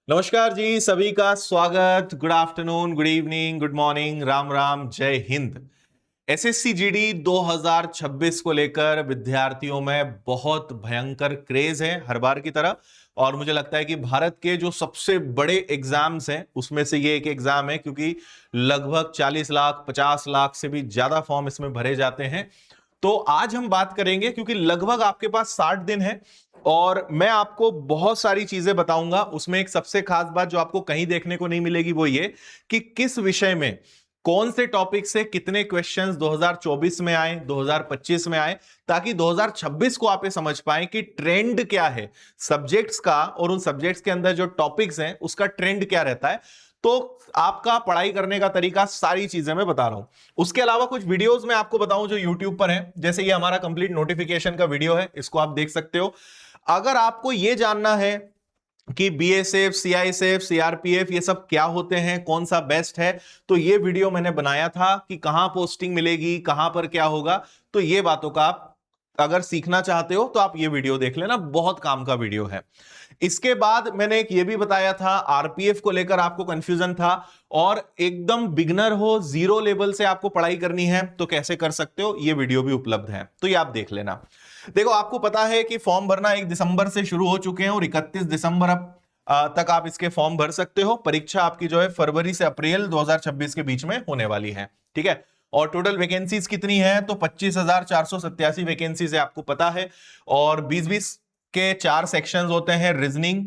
नमस्कार जी, सभी का स्वागत। Good afternoon, good evening, good morning, Ram Ram, जय हिंद। एसएससी जीडी 2026 को लेकर विद्यार्थियों में बहुत भयंकर क्रेज है हर बार की तरह। और मुझे लगता है कि भारत के जो सबसे बड़े एग्जाम्स हैं उसमें से ये एक एग्जाम है, क्योंकि लगभग 40 लाख 50 लाख से भी ज्यादा फॉर्म इसमें भरे जाते हैं। तो आज हम बात करेंगे, क्योंकि लगभग आपके पास 60 दिन है और मैं आपको बहुत सारी चीजें बताऊंगा। उसमें एक सबसे खास बात जो आपको कहीं देखने को नहीं मिलेगी वो ये कि किस विषय में कौन से टॉपिक से कितने क्वेश्चंस 2024 में आए, 2025 में आए, ताकि 2026 को आप ये समझ पाएं कि ट्रेंड क्या है सब्जेक्ट्स का, और उन सब्जेक्ट्स के अंदर जो टॉपिक्स हैं उसका ट्रेंड क्या रहता है। तो आपका पढ़ाई करने का तरीका, सारी चीजें मैं बता रहा हूं। उसके अलावा कुछ वीडियोस मैं आपको बताऊं जो यूट्यूब पर है, जैसे ये हमारा कंप्लीट नोटिफिकेशन का वीडियो है, इसको आप देख सकते हो। अगर आपको यह जानना है कि बीएसएफ, सीआईएसएफ, सीआरपीएफ ये सब क्या होते हैं, कौन सा बेस्ट है, तो ये वीडियो मैंने बनाया था कि कहां पोस्टिंग मिलेगी, कहां पर क्या होगा। तो ये बातों का आप अगर सीखना चाहते हो तो आप ये वीडियो देख लेना, बहुत काम का वीडियो है। इसके बाद मैंने एक ये भी बताया था, आरपीएफ को लेकर आपको कंफ्यूजन था और एकदम बिगनर हो, जीरो लेवल से आपको पढ़ाई करनी है तो कैसे कर सकते हो, ये वीडियो भी उपलब्ध है, तो ये आप देख लेना। देखो, आपको पता है कि फॉर्म भरना 1 दिसंबर से शुरू हो चुके हैं और 31 दिसंबर तक आप इसके फॉर्म भर सकते हो। परीक्षा आपकी जो है फरवरी से अप्रैल 2026 के बीच में होने वाली है, ठीक है। और टोटल वैकेंसीज कितनी है, तो 25,487 वैकेंसीज है, आपको पता है। और 20-20 के 4 सेक्शंस होते हैं, reasoning,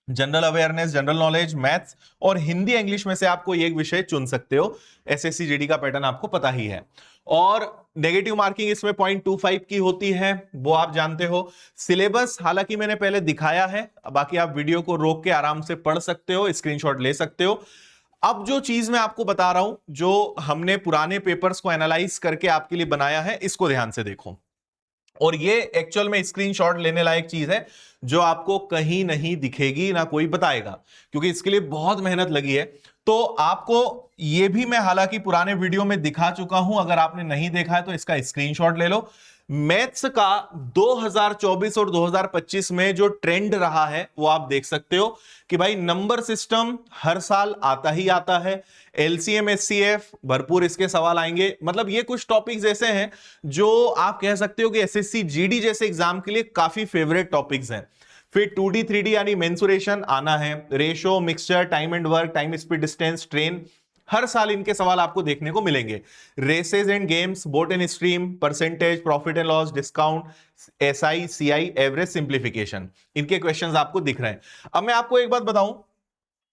general awareness, general knowledge, maths और हिंदी इंग्लिश में से आपको एक विषय चुन सकते हो। एसएससी जीडी का पैटर्न आपको पता ही है। और नेगेटिव मार्किंग इसमें 0.25 की होती है, वो आप जानते हो। सिलेबस हालांकि मैंने पहले दिखाया है, बाकी आप वीडियो को रोक के आराम से पढ़ सकते हो, स्क्रीनशॉट ले सकते हो। अब जो चीज मैं आपको बता रहा हूं, जो हमने पुराने पेपर्स को एनालाइज करके आपके लिए बनाया है, इसको ध्यान से देखो। और ये एक्चुअल में स्क्रीनशॉट लेने लायक चीज है, जो आपको कहीं नहीं दिखेगी, ना कोई बताएगा, क्योंकि इसके लिए बहुत मेहनत लगी है। तो आपको ये भी मैं हालांकि पुराने वीडियो में दिखा चुका हूं, अगर आपने नहीं देखा है तो इसका स्क्रीनशॉट ले लो। मैथ्स का 2024 और 2025 में जो ट्रेंड रहा है वो आप देख सकते हो कि भाई नंबर सिस्टम हर साल आता ही आता है। एलसीएम, एचसीएफ, भरपूर इसके सवाल आएंगे। मतलब ये कुछ टॉपिक्स ऐसे हैं जो आप कह सकते हो कि एसएससी जीडी जैसे एग्जाम के लिए काफी फेवरेट टॉपिक्स हैं। फिर 2D 3D यानी मेंसुरेशन आना है, ratio, mixture, time and work, time speed distance, train, हर साल इनके सवाल आपको देखने को मिलेंगे। Races and games, boat and stream, percentage, profit and loss, discount, SI, CI, average, simplification, इनके क्वेश्चंस आपको दिख रहे हैं। अब मैं आपको एक बात बताऊं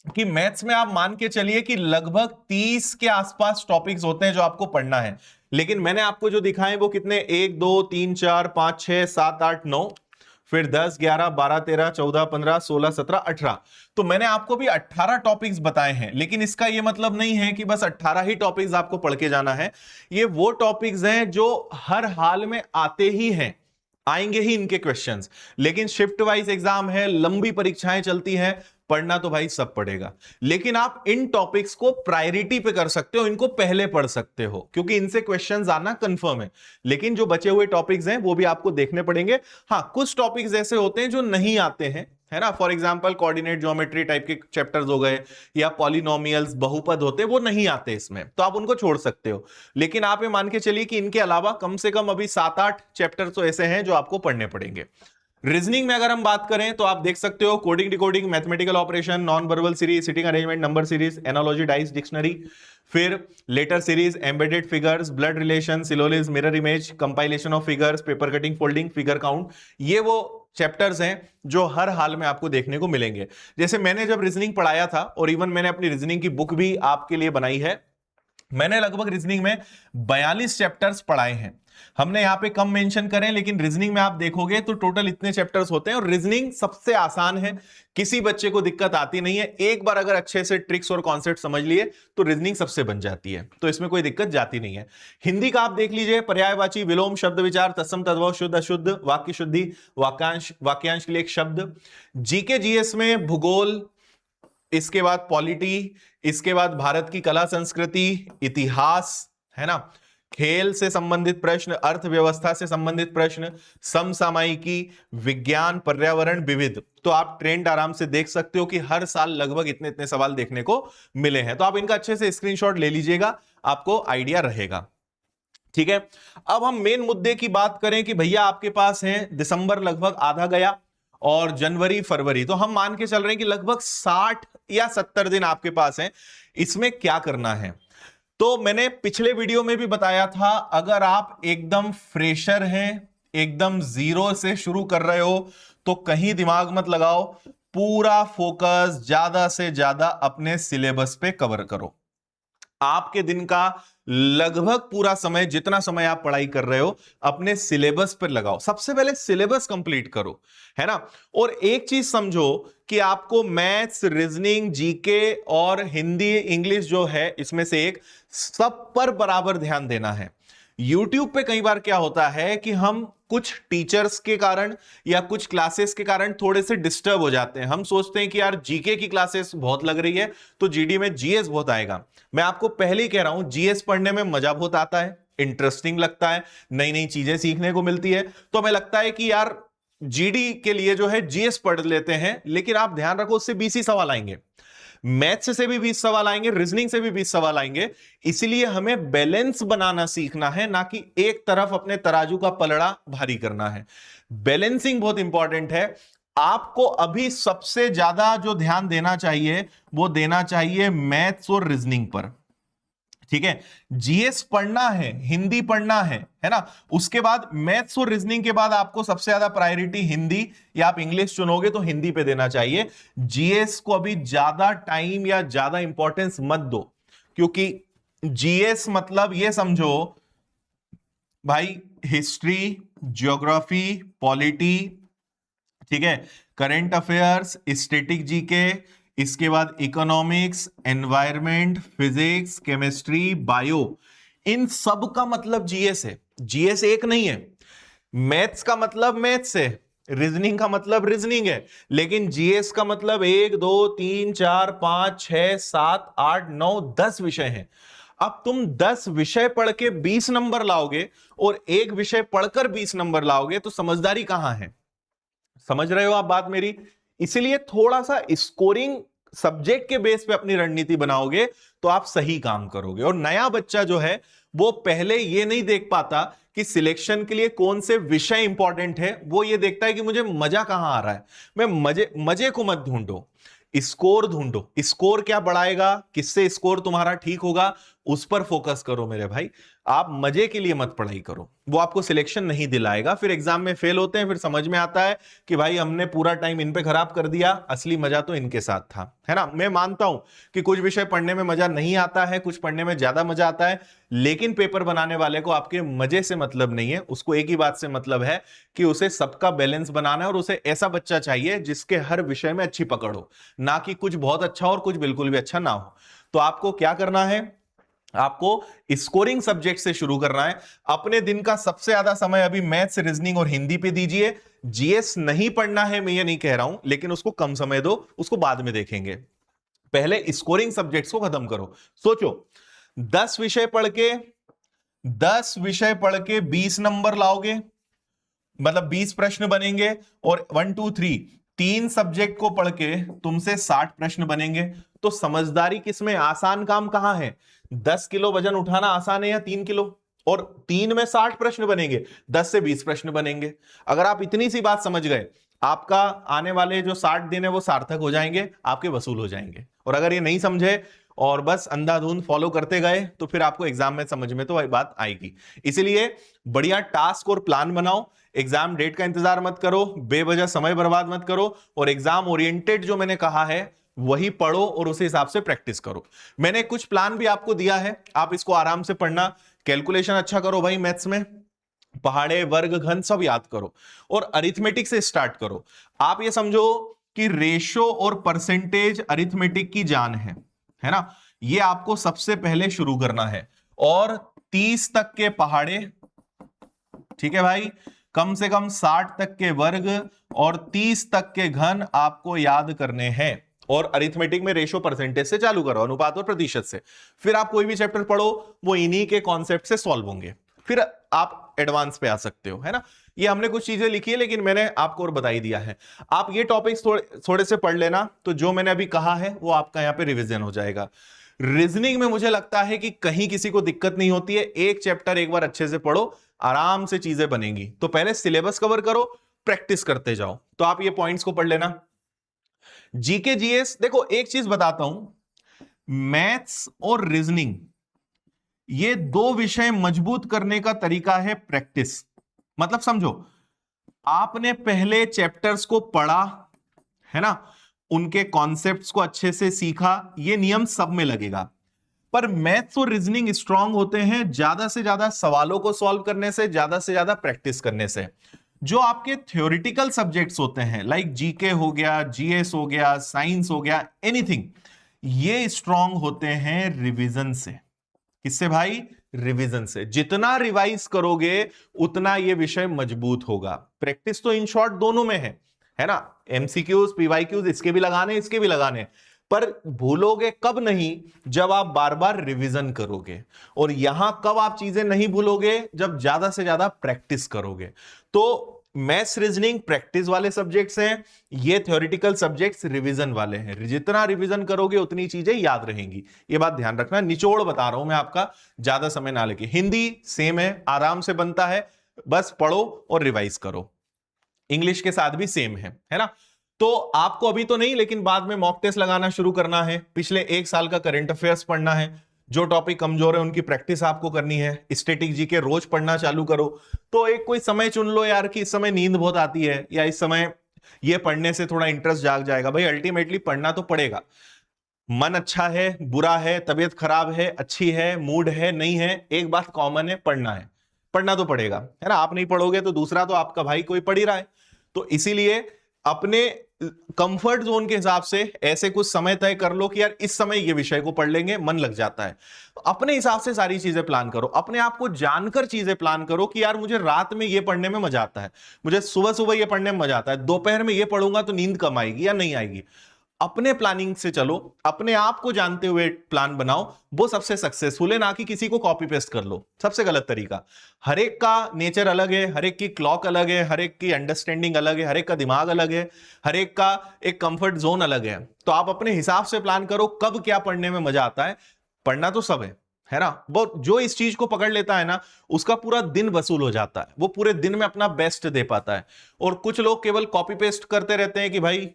कि मैथ्स में आप मान के चलिए कि लगभग 30 के आसपास टॉपिक्स होते हैं जो आपको पढ़ना है, लेकिन मैंने आपको जो दिखाए वो कितने, 1 2 3 4 5 6 7 8 9, फिर 10 11 12 13 14 15 16 17 18। तो मैंने आपको भी 18 टॉपिक्स बताए हैं, लेकिन इसका यह मतलब नहीं है कि बस 18 ही टॉपिक्स आपको पढ़ के जाना है। ये वो टॉपिक्स हैं जो हर हाल में आते ही हैं, आएंगे ही इनके क्वेश्चंस। लेकिन शिफ्ट वाइज एग्जाम है, लंबी परीक्षाएं चलती हैं, पढ़ना तो भाई सब पड़ेगा। लेकिन आप इन टॉपिक्स को प्रायोरिटी पे कर सकते हो, इनको पहले पढ़ सकते हो, क्योंकि इनसे क्वेश्चंस आना कंफर्म है। लेकिन जो बचे हुए टॉपिक्स हैं वो भी आपको देखने पड़ेंगे। हाँ, कुछ टॉपिक्स ऐसे होते हैं जो नहीं आते हैं, है ना। For example coordinate geometry type के चैप्टर्स हो गए, या पॉलिनोमियल्स, बहुपद होते हैं, वो नहीं आते इसमें, तो आप उनको छोड़ सकते हो। लेकिन आप ये मान के चलिए कि इनके अलावा कम से कम अभी 7-8 चैप्टर तो ऐसे हैं जो आपको पढ़ने पड़ेंगे। रीजनिंग में अगर हम बात करें तो आप देख सकते हो coding, decoding, mathematical operation, non verbal series, sitting arrangement, number series, analogy, dice, dictionary, फिर letter series, embedded figures, blood relation, syllogism, mirror image, compilation of figures, paper cutting, folding, figure count, ये वो chapters हैं जो हर हाल में आपको देखने को मिलेंगे। जैसे मैंने जब रीजनिंग पढ़ाया था, और इवन मैंने अपनी रीजनिंग की बुक भी आपके लिए बनाई है, मैंने लगभग रीजनिंग में 42 चैप्टर्स पढ़ाए हैं। हमने यहां पे कम मेंशन करें, लेकिन रीजनिंग में आप देखोगे तो टोटल इतने चैप्टर्स होते हैं। और रीजनिंग सबसे आसान है, किसी बच्चे को दिक्कत आती नहीं है। एक बार अगर अच्छे से ट्रिक्स और कॉन्सेप्ट समझ लिए तो रीजनिंग सबसे बन जाती है, तो इसमें कोई दिक्कत जाती नहीं है। हिंदी का आप देख लीजिए, पर्यायवाची, विलोम, शब्द विचार, तत्सम, तद्भव, शुद्ध अशुद्ध, वाक्य शुद्धि, वाक्यांश, वाक्यांश के लिए एक शब्द। जीके जीएस में भूगोल, इसके बाद पॉलिटी, इसके बाद भारत की कला संस्कृति, इतिहास, है ना। खेल से संबंधित प्रश्न, अर्थव्यवस्था से संबंधित प्रश्न, समसामयिकी, विज्ञान, पर्यावरण, विविध। तो आप ट्रेंड आराम से देख सकते हो कि हर साल लगभग इतने इतने सवाल देखने को मिले हैं। तो आप इनका अच्छे से स्क्रीनशॉट ले लीजिएगा, आपको आइडिया रहेगा। ठीक है, अब हम मेन मुद्दे की बात करें कि भैया आपके पास है दिसंबर लगभग आधा गया और जनवरी फरवरी, तो हम मान के चल रहे हैं कि लगभग 60 या 70 दिन आपके पास हैं। इसमें क्या करना है, तो मैंने पिछले वीडियो में भी बताया था, अगर आप एकदम फ्रेशर हैं, एकदम जीरो से शुरू कर रहे हो, तो कहीं दिमाग मत लगाओ, पूरा फोकस ज्यादा से ज्यादा अपने सिलेबस पे कवर करो। आपके दिन का लगभग पूरा समय, जितना समय आप पढ़ाई कर रहे हो, अपने सिलेबस पर लगाओ। सबसे पहले सिलेबस कंप्लीट करो, है ना। और एक चीज समझो कि आपको मैथ्स, रीजनिंग, जीके और हिंदी, इंग्लिश जो है, इसमें से एक सब पर बराबर ध्यान देना है। YouTube पे कई बार क्या होता है कि हम कुछ टीचर्स के कारण या कुछ क्लासेस के कारण थोड़े से डिस्टर्ब हो जाते हैं। हम सोचते हैं कि यार जीके की क्लासेस बहुत लग रही है तो जीडी में जीएस बहुत आएगा। मैं आपको पहले ही कह रहा हूं, जीएस पढ़ने में मजा बहुत आता है, इंटरेस्टिंग लगता है, नई नई चीजें सीखने को मिलती है। तो हमें लगता है कि यार जीडी के लिए जो है जीएस पढ़ लेते हैं, लेकिन आप ध्यान रखो उससे 20 ही सवाल आएंगे, मैथ्स से भी 20 सवाल आएंगे, रीजनिंग से भी 20 सवाल आएंगे। इसलिए हमें बैलेंस बनाना सीखना है, ना कि एक तरफ अपने तराजू का पलड़ा भारी करना है। बैलेंसिंग बहुत इंपॉर्टेंट है। आपको अभी सबसे ज्यादा जो ध्यान देना चाहिए वो देना चाहिए मैथ्स और रीजनिंग पर। ठीक है, जीएस पढ़ना है, हिंदी पढ़ना है ना। उसके बाद मैथ्स और रीजनिंग के बाद आपको सबसे ज्यादा प्रायोरिटी हिंदी, या आप इंग्लिश चुनोगे तो हिंदी पे देना चाहिए। जीएस को अभी ज्यादा टाइम या ज्यादा इंपॉर्टेंस मत दो, क्योंकि जीएस मतलब ये समझो भाई, हिस्ट्री, ज्योग्राफी, पॉलिटी, ठीक है, करंट अफेयर्स, स्टैटिक जीके, इसके बाद economics, environment, physics, chemistry, bio, इन सब का मतलब जीएस है। जीएस एक नहीं है। मैथ्स का मतलब मैथ्स है, रीजनिंग का मतलब रीजनिंग है, लेकिन जीएस का मतलब 1 2 3 4 5 6 7 8 9 10 विषय हैं। अब तुम 10 विषय पढ़ के 20 नंबर लाओगे और एक विषय पढ़कर 20 नंबर लाओगे, तो समझदारी कहां है? समझ रहे हो आप बात मेरी? इसलिए थोड़ा सा स्कोरिंग सब्जेक्ट के बेस पे अपनी रणनीति बनाओगे तो आप सही काम करोगे। और नया बच्चा जो है वो पहले ये नहीं देख पाता कि सिलेक्शन के लिए कौन से विषय इंपॉर्टेंट है, वो ये देखता है कि मुझे मजा कहां आ रहा है। मैं मजे को मत ढूंढो, स्कोर ढूंढो। स्कोर क्या बढ़ाएगा, किससे स्कोर तुम्हारा ठीक होगा, उस पर फोकस करो मेरे भाई। आप मजे के लिए मत पढ़ाई करो, वो आपको सिलेक्शन नहीं दिलाएगा। फिर एग्जाम में फेल होते हैं, फिर समझ में आता है कि भाई हमने पूरा टाइम इन पे खराब कर दिया, असली मजा तो इनके साथ था, है ना। मैं मानता हूं कि कुछ विषय पढ़ने में मजा नहीं आता है, कुछ पढ़ने में ज्यादा मजा आता है, लेकिन पेपर बनाने वाले को आपके मजे से मतलब नहीं है। उसको एक ही बात से मतलब है कि उसे सबका बैलेंस बनाना है, और उसे ऐसा बच्चा चाहिए जिसके हर विषय में अच्छी पकड़ हो, ना कि कुछ बहुत अच्छा हो और कुछ बिल्कुल भी अच्छा ना हो। तो आपको क्या करना है, आपको स्कोरिंग सब्जेक्ट से शुरू करना है। अपने दिन का सबसे ज्यादा समय अभी मैथ्स, रीजनिंग और हिंदी पे दीजिए। जीएस नहीं पढ़ना है मैं ये नहीं कह रहा हूं, लेकिन उसको कम समय दो, उसको बाद में देखेंगे। पहले स्कोरिंग सब्जेक्ट्स को खत्म करो। सोचो 10 विषय पढ़ के 20 नंबर लाओगे, मतलब 20 प्रश्न बनेंगे, और 1 2 3 तीन सब्जेक्ट को पढ़ के तुमसे 60 प्रश्न बनेंगे। तो समझदारी किसमें, आसान काम कहां है? 10 किलो वजन उठाना आसान है या 3 किलो? और 3 में 60 प्रश्न बनेंगे, 10 से 20 प्रश्न बनेंगे। अगर आप इतनी सी बात समझ गए, आपका आने वाले जो 60 दिन है वो सार्थक हो जाएंगे, आपके वसूल हो जाएंगे। और अगर ये नहीं समझे और बस अंधाधुंध फॉलो करते गए, तो फिर आपको एग्जाम में समझ में तो बात आएगी। इसलिए बढ़िया टास्क और प्लान बनाओ। एग्जाम डेट का इंतजार मत करो, बेवजह समय बर्बाद मत करो, और एग्जाम ओरिएंटेड जो मैंने कहा है वही पढ़ो और उस हिसाब से प्रैक्टिस करो। मैंने कुछ प्लान भी आपको दिया है, आप इसको आराम से पढ़ना। कैलकुलेशन अच्छा करो भाई, मैथ्स में पहाड़े, वर्ग, घन सब याद करो, और अरिथमेटिक से स्टार्ट करो। आप ये समझो कि रेशो और परसेंटेज अरिथमेटिक की जान है ना। ये आपको सबसे पहले शुरू करना है। और 30 तक के पहाड़े, ठीक है भाई, कम से कम 60 तक के वर्ग और 30 तक के घन आपको याद करने हैं। और अरिथमेटिक में रेशो परसेंटेज से चालू करो, अनुपात और प्रतिशत से। फिर आप कोई भी चैप्टर पढ़ो, वो इन्हीं के कॉन्सेप्ट से सॉल्व होंगे, फिर आप एडवांस पे आ सकते हो, है ना। ये हमने कुछ चीजें लिखी है, लेकिन मैंने आपको और बता ही दिया है। आप ये टॉपिक्स थोड़े से पढ़ लेना, तो जो मैंने अभी कहा है वो आपका यहां पे रिवीजन हो जाएगा। रीजनिंग में मुझे लगता है कि कहीं किसी को दिक्कत नहीं होती है, एक चैप्टर एक बार अच्छे से पढ़ो, आराम से चीजें बनेंगी। तो पहले सिलेबस कवर करो, प्रैक्टिस करते जाओ। तो आप ये पॉइंट्स को पढ़ लेना। जीके जीएस, देखो एक चीज बताता हूं, मैथ्स और रीजनिंग ये दो विषय मजबूत करने का तरीका है प्रैक्टिस। मतलब समझो, आपने पहले चैप्टर्स को पढ़ा, है ना, उनके कॉन्सेप्ट्स को अच्छे से सीखा, ये नियम सब में लगेगा। पर मैथ्स और रीजनिंग स्ट्रांग होते हैं ज्यादा से ज्यादा सवालों को सॉल्व करने से, ज्यादा से ज्यादा प्रैक्टिस करने से। जो आपके थ्योरेटिकल सब्जेक्ट्स होते हैं, लाइक जीके हो गया, जीएस हो गया, साइंस हो गया, एनीथिंग, ये स्ट्रांग होते हैं रिवीजन से। किससे भाई? रिवीजन से। जितना रिवाइज करोगे उतना ये विषय मजबूत होगा। प्रैक्टिस तो इन शॉर्ट दोनों में है ना, एमसीक्यूज, पीवाईक्यूज, इसके भी लगाने, इसके भी लगाने, पर भूलोगे कब नहीं? जब आप बार बार रिवीजन करोगे। और यहां कब आप चीजें नहीं भूलोगे? जब ज्यादा से ज्यादा प्रैक्टिस करोगे। तो मैथ्स रीजनिंग प्रैक्टिस वाले सब्जेक्ट्स हैं, ये थ्योरेटिकल सब्जेक्ट्स रिवीजन वाले हैं। जितना रिवीजन करोगे उतनी चीजें याद रहेंगी, ये बात ध्यान रखना। निचोड़ बता रहा हूं मैं आपका, ज्यादा समय ना लेके। हिंदी सेम है, आराम से बनता है, बस पढ़ो और रिवाइज करो। इंग्लिश के साथ भी सेम है ना। तो आपको अभी तो नहीं, लेकिन बाद में मॉक टेस्ट लगाना शुरू करना है, पिछले एक साल का करंट अफेयर्स पढ़ना है, जो टॉपिक कमजोर है उनकी प्रैक्टिस आपको करनी है, स्टैटिक जीके रोज पढ़ना चालू करो। तो एक कोई समय चुन लो यार कि इस समय नींद बहुत आती है, या इस समय ये पढ़ने से थोड़ा इंटरेस्ट जाग जाएगा। भाई अल्टीमेटली पढ़ना तो पड़ेगा। मन अच्छा है, बुरा है, तबीयत खराब है, अच्छी है, मूड है, नहीं है, एक बात कॉमन है, पढ़ना है, पढ़ना तो पड़ेगा, है ना। आप नहीं पढ़ोगे तो दूसरा तो आपका भाई कोई पढ़ ही रहा है। तो इसीलिए अपने कंफर्ट जोन के हिसाब से ऐसे कुछ समय तय कर लो कि यार इस समय ये विषय को पढ़ लेंगे, मन लग जाता है। अपने हिसाब से सारी चीजें प्लान करो, अपने आप को जानकर चीजें प्लान करो कि यार मुझे रात में ये पढ़ने में मजा आता है, मुझे सुबह सुबह ये पढ़ने में मजा आता है, दोपहर में ये पढ़ूंगा तो नींद कम आएगी या नहीं आएगी। अपने प्लानिंग से चलो, अपने आप को जानते हुए प्लान बनाओ, वो सबसे सक्सेसफुल है। ना कि किसी को कॉपी पेस्ट कर लो, सबसे गलत तरीका। हर एक का नेचर अलग है, हर एक की क्लॉक अलग है, हर एक की अंडरस्टैंडिंग अलग है, हर एक का दिमाग अलग है, हर एक का एक कंफर्ट जोन अलग है। तो आप अपने हिसाब से प्लान करो कब क्या पढ़ने में मजा आता है। पढ़ना तो सब है ना। वो जो इस चीज को पकड़ लेता है ना, उसका पूरा दिन वसूल हो जाता है, वो पूरे दिन में अपना बेस्ट दे पाता है। और कुछ लोग केवल कॉपी पेस्ट करते रहते हैं कि भाई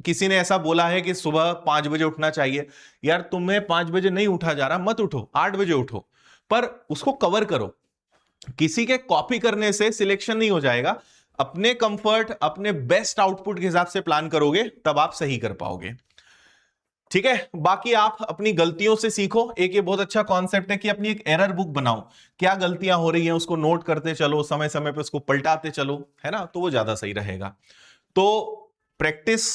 किसी ने ऐसा बोला है कि सुबह 5 बजे उठना चाहिए। यार तुम्हें 5 बजे नहीं उठा जा रहा, मत उठो, 8 बजे उठो, पर उसको कवर करो। किसी के कॉपी करने से सिलेक्शन नहीं हो जाएगा। अपने कंफर्ट, अपने बेस्ट आउटपुट के हिसाब से प्लान करोगे, तब आप सही कर पाओगे। ठीक है, बाकी आप अपनी गलतियों से सीखो। एक ये बहुत अच्छा कॉन्सेप्ट है कि अपनी एक एरर बुक बनाओ, क्या गलतियां हो रही हैं उसको नोट करते चलो, समय समय पे उसको पलटाते चलो, है ना, तो वो ज्यादा सही रहेगा। तो प्रैक्टिस,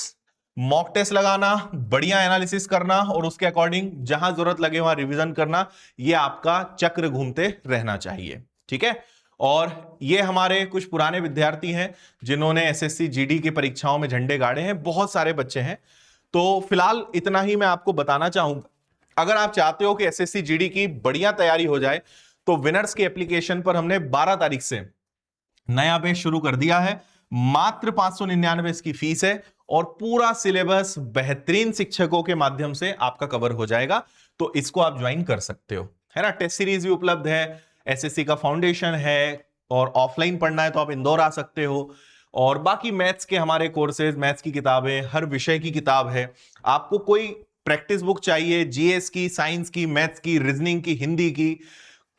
मॉक टेस्ट लगाना, बढ़िया एनालिसिस करना, और उसके अकॉर्डिंग जहां जरूरत लगे वहां रिवीजन करना, यह आपका चक्र घूमते रहना चाहिए। ठीक है। और ये हमारे कुछ पुराने विद्यार्थी हैं जिन्होंने एसएससी जीडी की परीक्षाओं में झंडे गाड़े हैं, बहुत सारे बच्चे हैं। तो फिलहाल इतना ही मैं आपको बताना चाहूंगा। अगर आप चाहते हो कि एसएससी जीडी की बढ़िया तैयारी हो जाए, तो विनर्स की एप्लीकेशन पर हमने 12 तारीख से नया बैच शुरू कर दिया है। मात्र 599 इसकी फीस है, और पूरा सिलेबस बेहतरीन शिक्षकों के माध्यम से आपका कवर हो जाएगा। तो इसको आप ज्वाइन कर सकते हो, है ना। टेस्ट सीरीज भी उपलब्ध है, एसएससी का फाउंडेशन है, और ऑफलाइन पढ़ना है तो आप इंदौर आ सकते हो। और बाकी मैथ्स के हमारे कोर्सेज, मैथ्स की किताबें, हर विषय की किताब है। आपको कोई प्रैक्टिस बुक चाहिए, जीएस की, साइंस की, मैथ्स की, रीजनिंग की, हिंदी की,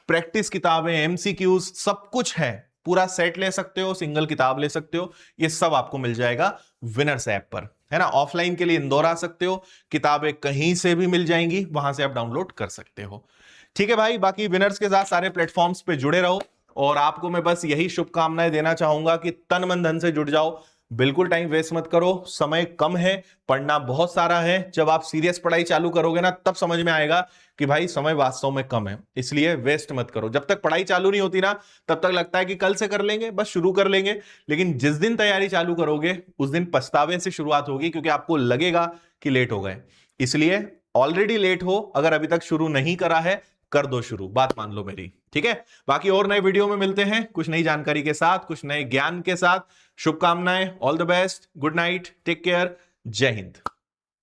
प्रैक्टिस किताबें, एमसीक्यूज, सब कुछ है। पूरा सेट ले सकते हो, सिंगल किताब ले सकते हो, ये सब आपको मिल जाएगा विनर्स ऐप पर, है ना। ऑफलाइन के लिए इंदौर आ सकते हो, किताबें कहीं से भी मिल जाएंगी, वहां से आप डाउनलोड कर सकते हो। ठीक है भाई, बाकी विनर्स के साथ सारे प्लेटफॉर्म्स पे जुड़े रहो, और आपको मैं बस यही शुभकामनाएं देना चाहूंगा कि तन मन धन से जुड़ जाओ, बिल्कुल टाइम वेस्ट मत करो, समय कम है, पढ़ना बहुत सारा है। जब आप सीरियस पढ़ाई चालू करोगे ना, तब समझ में आएगा कि भाई समय वास्तव में कम है। इसलिए वेस्ट मत करो। जब तक पढ़ाई चालू नहीं होती ना, तब तक लगता है कि कल से कर लेंगे, बस शुरू कर लेंगे। लेकिन जिस दिन तैयारी चालू करोगे, उस दिन पछतावे से शुरुआत होगी, क्योंकि आपको लगेगा कि लेट हो गए। इसलिए ऑलरेडी लेट हो, अगर अभी तक शुरू नहीं करा है, कर दो शुरू, बात मान लो मेरी, ठीक है। बाकी और नए वीडियो में मिलते हैं, कुछ नई जानकारी के साथ, कुछ नए ज्ञान के साथ। शुभकामनाएं, all the best, good night, take care, जय हिंद।